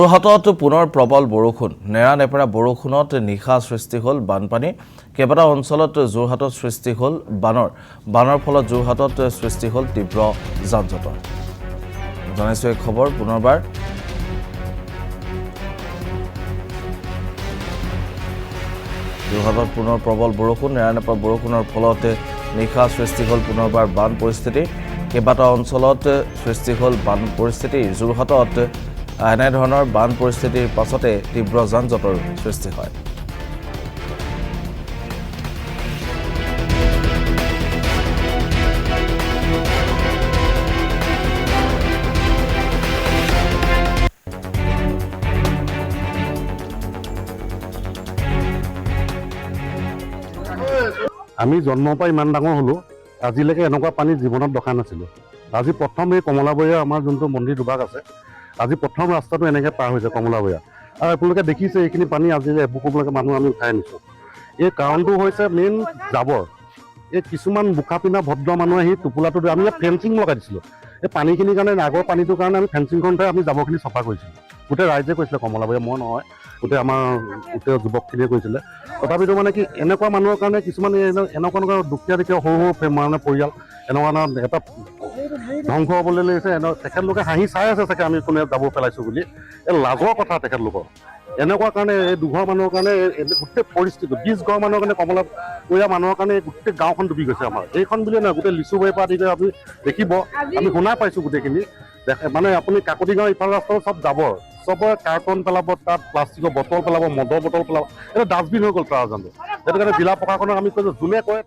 যোৰহাটত পুনৰ প্ৰবল বৰষুণ নেৰানেপেৰা বৰষুণত নিশা সৃষ্টি হ'ল বানপানী কেইবাটাও অঞ্চলত যোৰহাটত সৃষ্টি হ'ল বানৰ ফলত যোৰহাটত সৃষ্টি হ'ল তীব্ৰ যান-জঁটৰ জনাইছো এই খবৰ পুনৰবাৰ যোৰহাটত পুনৰ প্ৰবল বৰষুণ নেৰানেপেৰা বৰষুণৰ ফলত নিশা সৃষ্টি হ'ল পুনৰবাৰ বান পৰিস্থিতি কেইবাটাও অঞ্চলত সৃষ্টি হ'ল বান পৰিস্থিতি যোৰহাটত এনেধৰণৰ বান পৰিস্থিতিৰ পাছতে তীব্ৰ যান-জঁটৰ সৃষ্টি হয় আমি জন্ম পাই ইমান ডাঙৰ হলো আজিলৈকে এনেকুৱা পানী জীৱনত দেখা নাছিলো আজি প্ৰথম এই কমলাবৰীয়া আমাৰ যোনটো মন্দিৰ দুভাগ আছে আজি প্ৰথম ৰাস্তাটো এনেকৈ পাৰ হৈছে কমলাবৰীয়া আৰু আপোনালোকে দেখিছে এইখিনি পানী আজি এবুকুলৈকে মানুহ আমি উঠাই আনিছোঁ এই কাৰণটো হৈছে মেইন জাবৰ এই কিছুমান বোকা পিন্ধা ভদ্ৰ মানুহ আহি টোপোলাটো আমি ইয়াত ফেঞ্চিং লগাই দিছিলোঁ এই পানীখিনিৰ কাৰণে আগৰ পানীটোৰ কাৰণে আমি ফেঞ্চিংখন উঠাই আমি জাবৰখিনি চফা কৰিছিলোঁ গোটেই ৰাইজে কৈছিলে কমলাবৰীয়া মই নহয় গোটেই আমাৰ গোটেই যুৱকখিনিয়ে কৈছিলে তথাপিতো মানে কি এনেকুৱা মানুহৰ কাৰণে কিছুমান এনেকুৱা দুখীয়া সৰু মানে পৰিয়াল এনেকুৱা এটা ধ্বংস হ'বলৈ লৈছে তেখেতলোকে হাঁহি চাই আছে চাগে আমি কোনে জাবৰ পেলাইছোঁ বুলি এই লাজৰ কথা তেখেতলোকৰ এনেকুৱা কাৰণে এই দুঘৰ মানুহৰ কাৰণে গোটেই পৰিস্থিতি 20 ঘৰ মানুহৰ কাৰণে কমলাবৰীয়া মানুহৰ কাৰণে গোটেই গাঁওখন ডুবি গৈছে আমাৰ এইখন বুলিয়ে নহয় গোটেই লিচুবাৰীৰ পৰা আদি কৰি আপুনি দেখিব আমি শুনা পাইছোঁ গোটেইখিনি মানে আপুনি কাকতি গাঁও ইফাল ৰাস্তাও চব জাবৰ চবৰে কাৰ্টন পেলাব তাত প্লাষ্টিকৰ বটল পেলাব মদৰ বটল পেলাব এইটো ডাষ্টবিন হৈ গ'ল তাৰ জানো সেইটো কাৰণে জিলা প্ৰশাসনক আমি কৈছোঁ যোনে কয়